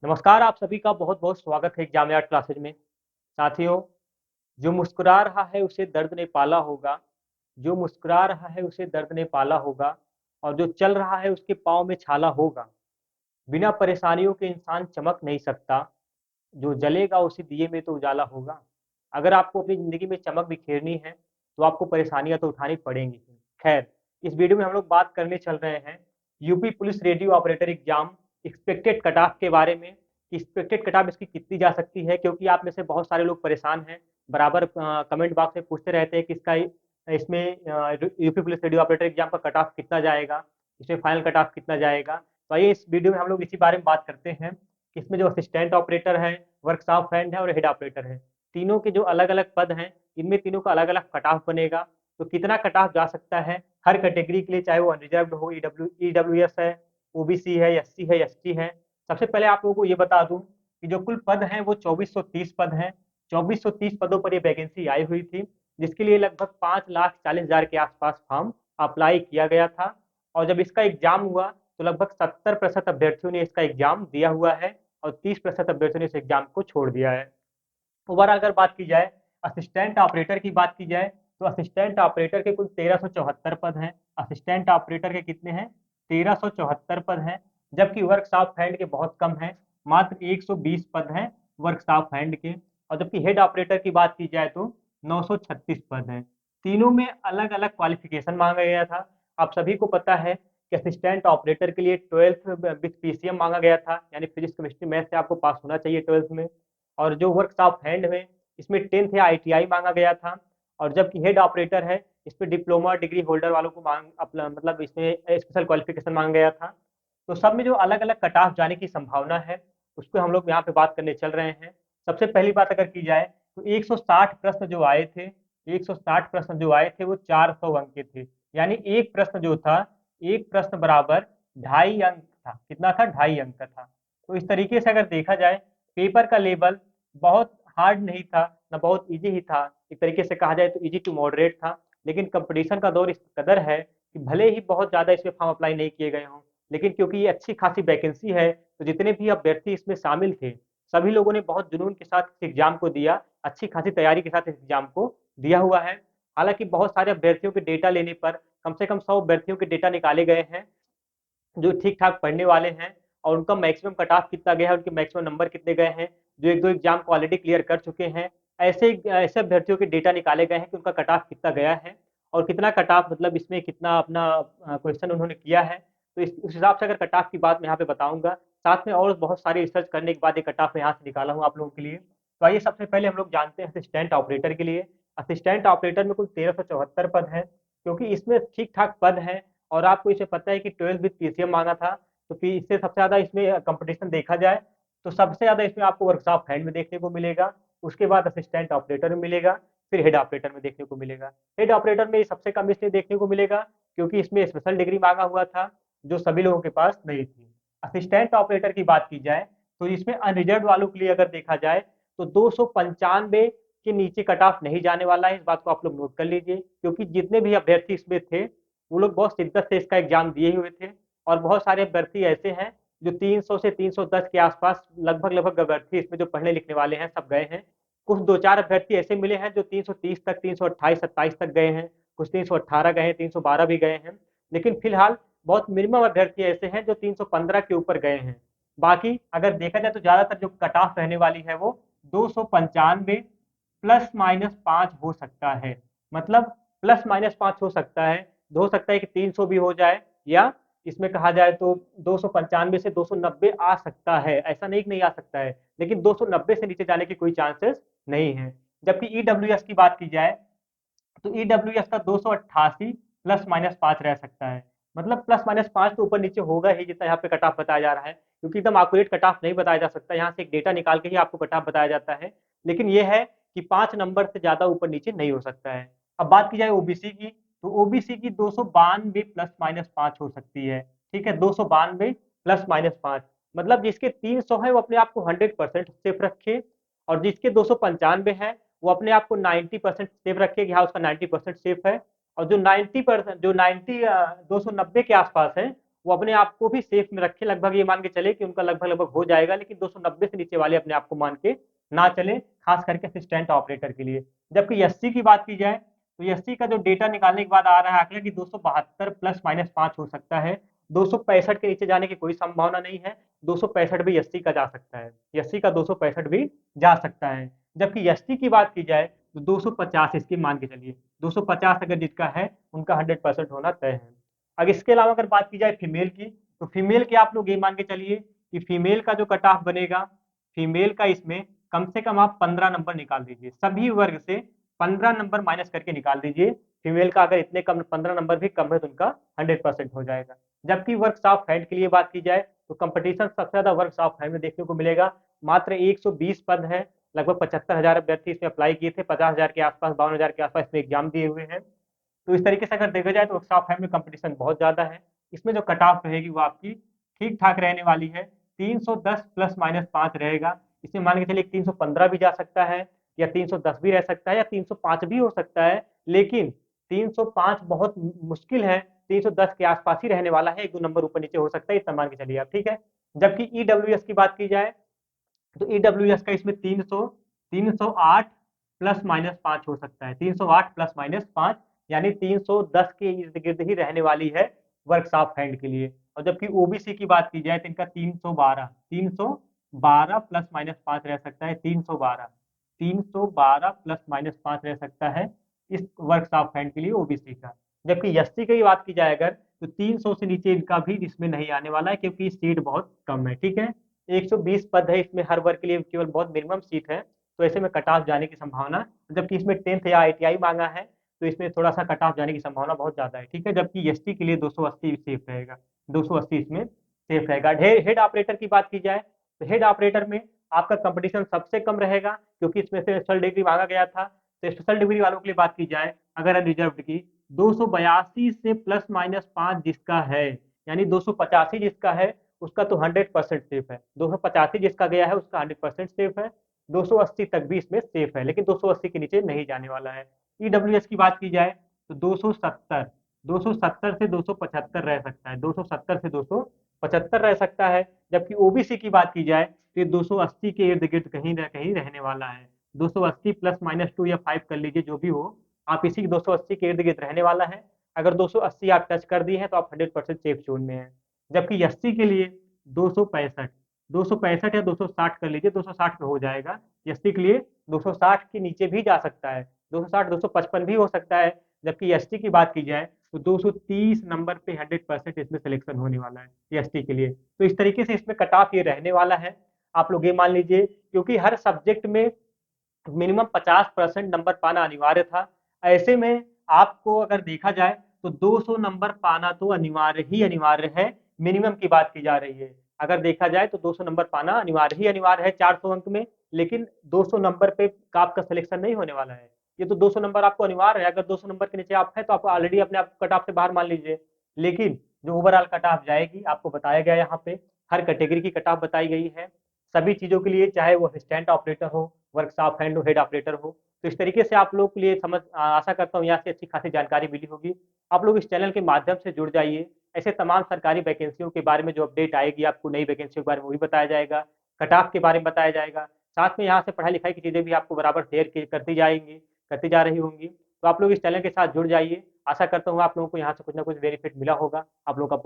नमस्कार, आप सभी का बहुत-बहुत स्वागत है एग्जाम यार्ड क्लासेज में। साथियों, जो मुस्कुरा रहा है उसे दर्द ने पाला होगा, जो मुस्कुरा रहा है उसे दर्द ने पाला होगा और जो चल रहा है उसके पाँव में छाला होगा। बिना परेशानियों के इंसान चमक नहीं सकता, जो जलेगा उसी दिए में तो उजाला होगा। अगर आपको अपनी ज़िंदगी में चमक बिखेरनी है, तो आपको परेशानियाँ तो उठानी पड़ेंगी। खैर, इस वीडियो में हम लोग बात करने चल रहे हैं UP police radio operator exam expected cut off के बारे में कि एक्सपेक्टेड कट ऑफ इसकी कितनी जा सकती है, क्योंकि आप में से बहुत सारे लोग परेशान हैं। बराबर कमेंट बॉक्स में पूछते रहते हैं कि इसमें UP police radio operator exam का कट ऑफ कितना जाएगा, इसमें फाइनल कट ऑफ कितना जाएगा। तो आइए इस वीडियो में हम लोग इसी बारे में बात करते हैं कि इसमें जो असिस्टेंट ऑपरेटर है, वर्कशॉप हैंड है और हेड ऑपरेटर है, तीनों के जो अलग-अलग पद हैं, इनमें तीनों का अलग-अलग कट ऑफ बनेगा। तो कितना कट ऑफ जा सकता है हर कैटेगरी के लिए, चाहे वो अनरिजर्व्ड हो, ईडब्ल्यूएस है, ओबीसी है, एससी है, एसटी है। सबसे पहले आप लोगों को ये बता दूं कि जो कुल पद हैं वो 2430 पद हैं। 2430 पदों पर ये वैकेंसी आई हुई थी, जिसके लिए लगभग 5,40,000 के आसपास फॉर्म अप्लाई किया गया था। और जब इसका एग्जाम हुआ तो लगभग 70% अभ्यर्थियों ने इसका एग्जाम दिया हुआ है और 30% अभ्यर्थियों ने इस एग्जाम को छोड़ दिया है। ओवरऑल अगर बात की जाए, असिस्टेंट ऑपरेटर की बात की जाए, तो असिस्टेंट ऑपरेटर के कुल 1374 पद हैं। असिस्टेंट ऑपरेटर के कितने हैं? 1374 पद हैं, जबकि वर्कशॉप हैंड के बहुत कम हैं, मात्र 120 पद हैं वर्कशॉप हैंड के। और जबकि हेड ऑपरेटर की बात की जाए तो 936 पद हैं। तीनों में अलग-अलग क्वालिफिकेशन मांगा गया था। आप सभी को पता है कि असिस्टेंट ऑपरेटर के लिए 12th विथ पीसीएम मांगा गया था, यानी फिजिक्स, केमिस्ट्री, मैथ से आपको पास होना चाहिए 12th में। और जो वर्कशॉप हैंड में, इसमें 10th या आईटीआई मांगा गया था। और जबकि हेड ऑपरेटर है, इसमें डिप्लोमा डिग्री होल्डर वालों को मांग अपना मतलब इसमें स्पेशल क्वालिफिकेशन मांगा गया था। तो सब में जो अलग-अलग कट ऑफ जाने की संभावना है, उसको हम लोग यहाँ पे बात करने चल रहे हैं। सबसे पहली बात अगर की जाए तो 160 प्रश्न जो आए थे, 160 प्रश्न जो आए थे वो 400 अंक के थे। यानी एक प्रश्न जो था, एक प्रश्न बराबर ढाई अंक था। कितना था? ढाई अंक का था। तो इस तरीके से अगर देखा जाए, पेपर का लेवल बहुत हार्ड नहीं था, ना बहुत ईज़ी ही था। एक तरीके से कहा जाए तो ईज़ी टू मॉडरेट था। लेकिन कॉम्पिटिशन का दौर इस कदर है कि भले ही बहुत ज़्यादा इसमें फॉर्म अप्लाई नहीं किए गए हों, लेकिन क्योंकि ये अच्छी खासी वैकेंसी है, तो जितने भी अभ्यर्थी इसमें शामिल थे, सभी लोगों ने बहुत जुनून के साथ इस एग्ज़ाम को दिया, अच्छी खासी तैयारी के साथ इस एग्ज़ाम को दिया हुआ है। हालाँकि बहुत सारे अभ्यर्थियों के डेटा लेने पर कम से कम 100 अभ्यर्थियों के डेटा निकाले गए हैं, जो ठीक-ठाक पढ़ने वाले हैं, और उनका मैक्सिमम कट ऑफ कितना गया है, उनके मैक्सिमम नंबर कितने गए हैं, जो 1-2 एग्ज़ाम को ऑलरेडी क्लियर कर चुके हैं। ऐसे अभ्यर्थियों के डेटा निकाले गए हैं कि उनका कट ऑफ कितना गया है और कितना कट ऑफ मतलब इसमें कितना अपना क्वेश्चन उन्होंने किया है। तो इस उस हिसाब से अगर कट ऑफ की बात मैं यहाँ पे बताऊँगा, साथ में और बहुत सारी रिसर्च करने के बाद ये कट ऑफ मैं यहाँ से निकाला हूँ आप लोगों के लिए। तो आइए सबसे पहले हम लोग जानते हैं असिस्टेंट ऑपरेटर के लिए। असिस्टेंट ऑपरेटर में कुल 1374 पद हैं, क्योंकि इसमें ठीक-ठाक पद हैं। और आपको इसे पता है कि 12th विथ पीसीएम मांगा था, तो फिर इससे सबसे ज़्यादा इसमें कंपटीशन देखा जाए, तो सबसे ज़्यादा इसमें आपको वर्कशॉप हैंड में देखने को मिलेगा, उसके बाद असिस्टेंट ऑपरेटर में मिलेगा, फिर हेड ऑपरेटर में देखने को मिलेगा। हेड ऑपरेटर में ये सबसे कम इसलिए देखने को मिलेगा, क्योंकि इसमें स्पेशल डिग्री माँगा हुआ था, जो सभी लोगों के पास नहीं थी। असिस्टेंट ऑपरेटर की बात की जाए, तो इसमें अनरिजर्व्ड वालों के लिए अगर देखा जाए, तो 295 के नीचे कट ऑफ नहीं जाने वाला है, इस बात को आप लोग नोट कर लीजिए, क्योंकि जितने भी अभ्यर्थी इसमें थे, वो लोग बहुत शिद्दत से इसका एग्जाम दिए हुए थे। और बहुत सारे अभ्यर्थी ऐसे हैं जो 300 से 310 के आसपास लगभग अभ्यर्थी इसमें जो पढ़ने लिखने वाले हैं सब गए हैं। कुछ 2-4 अभ्यर्थी ऐसे मिले हैं जो 330 तक, 328-27 तक गए हैं, कुछ 318 गए हैं, 312 भी गए हैं। लेकिन फिलहाल बहुत मिनिमम अभ्यर्थी ऐसे हैं जो 315 के ऊपर गए हैं। बाकी अगर देखा जाए तो ज़्यादातर जो कट ऑफ रहने वाली है वो 295 प्लस माइनस 5 हो सकता है। मतलब प्लस माइनस 5 हो सकता है, हो सकता है कि 300 भी हो जाए, या इसमें कहा जाए तो 295 से 290 आ सकता है। ऐसा नहीं कि नहीं आ सकता है, लेकिन 290 से नीचे जाने की कोई चांसेस नहीं है। जबकि ईडब्ल्यूएस की बात की जाए, तो ईडब्ल्यूएस का 288 प्लस माइनस 5 रह सकता है। मतलब प्लस माइनस 5 तो ऊपर नीचे होगा ही, जितना यहाँ पे कट ऑफ बताया जा रहा है, क्योंकि एकदम एक्यूरेट कट ऑफ नहीं बताया जा सकता। यहाँ से एक डेटा निकाल के ही आपको कट ऑफ बताया जाता है। लेकिन ये है कि 5 नंबर से ज़्यादा ऊपर नीचे नहीं हो सकता है। अब बात की जाए ओबीसी की, तो ओबीसी की 292 प्लस माइनस 5 हो सकती है। ठीक है, 292 प्लस माइनस 5, मतलब जिसके 300 है वो अपने आप को 100% सेफ रखे, और जिसके 295 है वो अपने आप को 90% सेफ रखे कि हाँ उसका 90% सेफ है। और जो 90% जो 90 290 के आसपास है, वो अपने आप को भी सेफ में रखे, लगभग ये मान के चले कि उनका लगभग लगभग हो जाएगा, लेकिन 290 से नीचे वाले अपने आप को मान के ना चले, खास करके असिस्टेंट ऑपरेटर के लिए। जबकि एससी की बात की जाए तो एससी का जो डेटा निकालने के बाद आ रहा है आंकड़ा कि 272 प्लस माइनस 5 हो सकता है, 265 के नीचे जाने की कोई संभावना नहीं है, 265 भी एससी का जा सकता है, एससी का 265 भी जा सकता है। जबकि एसटी की बात की जाए तो 250 इसकी मान के चलिए, 250 अगर जिसका है उनका 100% होना तय है। अब इसके अलावा अगर बात की जाए फीमेल की, तो फीमेल के आप लोग ये मान के चलिए कि फीमेल का जो कट ऑफ बनेगा, फीमेल का इसमें कम से कम आप 15 नंबर निकाल दीजिए, सभी वर्ग से 15 नंबर माइनस करके निकाल दीजिए। फीमेल का अगर इतने कम 15 नंबर भी कम है तो उनका 100% हो जाएगा। जबकि वर्क्स ऑफ हैंड के लिए बात की जाए तो कंपटीशन सबसे ज्यादा वर्क्स ऑफ हैंड में देखने को मिलेगा, मात्र 120 पद है, लगभग 75,000 अभ्यर्थी इसमें अप्लाई किए थे, 50,000 के आसपास 52,000 के आसपास इसमें एग्जाम दिए हुए हैं। तो इस तरीके से अगर देखा जाए तो वर्क्स ऑफ हैंड में कंपटीशन बहुत ज्यादा है। इसमें जो कट ऑफ रहेगी वो आपकी ठीक ठाक रहने वाली है, 310 प्लस माइनस 5 रहेगा। इसमें मान के चलिए 315 भी जा सकता है, या 310 भी रह सकता है, या 305 भी हो सकता है, लेकिन 305 बहुत मुश्किल है, 310 के आसपास ही रहने वाला है, एक दो नंबर ऊपर नीचे हो सकता है, इतना मान के चलिए आप, ठीक है। जबकि ईडब्ल्यूएस की बात की जाए तो ईडब्ल्यूएस का इसमें 308 प्लस माइनस 5 हो सकता है, 308 प्लस माइनस 5, यानी 310 के इर्द गिर्द ही रहने वाली है वर्क्स ऑफ हैंड के लिए। और जबकि ओबीसी की बात की जाए तो इनका 312 प्लस माइनस 5 रह सकता है, 312 प्लस माइनस 5 रह सकता है इस वर्क्स ऑफ हैंड के लिए ओबीसी का। जबकि एससी की बात की जाए अगर तो 300 से नीचे इनका भी इसमें नहीं आने वाला है, क्योंकि सीट बहुत कम है, ठीक है। 120 पद है इसमें, हर वर्ग के लिए केवल बहुत मिनिमम सीट है, तो ऐसे में कट ऑफ जाने की संभावना, जबकि इसमें 10th या आईटीआई मांगा है तो इसमें थोड़ा सा कट ऑफ जाने की संभावना बहुत ज्यादा है, ठीक है। जबकि एसटी के लिए 280 सेफ रहेगा, 280 इसमें सेफ रहेगा। हेड ऑपरेटर की बात की जाए तो हेड ऑपरेटर में आपका कंपटीशन सबसे कम रहेगा, क्योंकि इसमें से स्पेशल डिग्री मांगा गया था। तो स्पेशल डिग्री वालों के लिए बात की जाए अगर अनरिजर्व्ड की, 282 से प्लस माइनस 5 जिसका है, यानी 285 जिसका है उसका तो 100% सेफ है, 285 जिसका गया है उसका 100% सेफ है, 280 तक भी इसमें सेफ है, लेकिन 280 के नीचे नहीं जाने वाला है। ईडब्ल्यूएस की बात की जाए तो 270 से 275 रह सकता है, 270 से 275 रह सकता है। जबकि ओबीसी की बात की जाए तो ये 280 के इर्द गिर्द कहीं ना कहीं रहने वाला है, 280 प्लस माइनस 2 या 5 कर लीजिए जो भी हो, आप इसी 280 के इर्द गिर्द रहने वाला है। अगर 280 आप टच कर दिए हैं तो आप 100% सेफ जोन में है। जबकि एससी के लिए 265, 265 या 260 कर लीजिए, 260 पे हो जाएगा। एससी के लिए 260 के नीचे भी जा सकता है, 260 255 भी हो सकता है। जबकि एसटी की बात की जाए तो 230 नंबर पे 100% इसमें सिलेक्शन होने वाला है एसटी के लिए। तो इस तरीके से इसमें कट ऑफ ये रहने वाला है, आप लोग ये मान लीजिए, क्योंकि हर सब्जेक्ट में मिनिमम 50% नंबर पाना अनिवार्य था। ऐसे में आपको अगर देखा जाए तो 200 नंबर पाना तो अनिवार्य ही अनिवार्य है, मिनिमम की बात की जा रही है। अगर देखा जाए तो 200 नंबर पाना अनिवार्य ही अनिवार्य है 400 अंक में, लेकिन 200 नंबर पे आपका सिलेक्शन नहीं होने वाला है। ये तो 200 नंबर आपको अनिवार्य है, अगर 200 नंबर के नीचे आप है तो आप ऑलरेडी अपने आप कट ऑफ से बाहर मान लीजिए। लेकिन जो ओवरऑल कट ऑफ जाएगी आपको बताया गया, यहाँ पे हर कैटेगरी की कट ऑफ बताई गई है सभी चीजों के लिए, चाहे वो असिस्टेंट ऑपरेटर हो, वर्कशॉप हैंड हो, हेड ऑपरेटर हो। तो इस तरीके से आप लोग के लिए समझ आशा करता हूँ यहाँ से अच्छी खासी जानकारी मिली होगी। आप लोग इस चैनल के माध्यम से जुड़ जाइए, ऐसे तमाम सरकारी वैकेंसियों के बारे में जो अपडेट आएगी, आपको नई वैकेंसियों के बारे में वो भी बताया जाएगा, कट ऑफ के बारे में बताया जाएगा, साथ में यहाँ से पढ़ाई लिखाई की चीजें भी आपको बराबर शेयर करती जाएंगी, करती जा रही होंगी। तो आप लोग इस चैनल के साथ जुड़ जाइए, आशा करता हूँ आप लोगों को यहाँ से कुछ ना कुछ बेनिफिट मिला होगा। आप लोगों का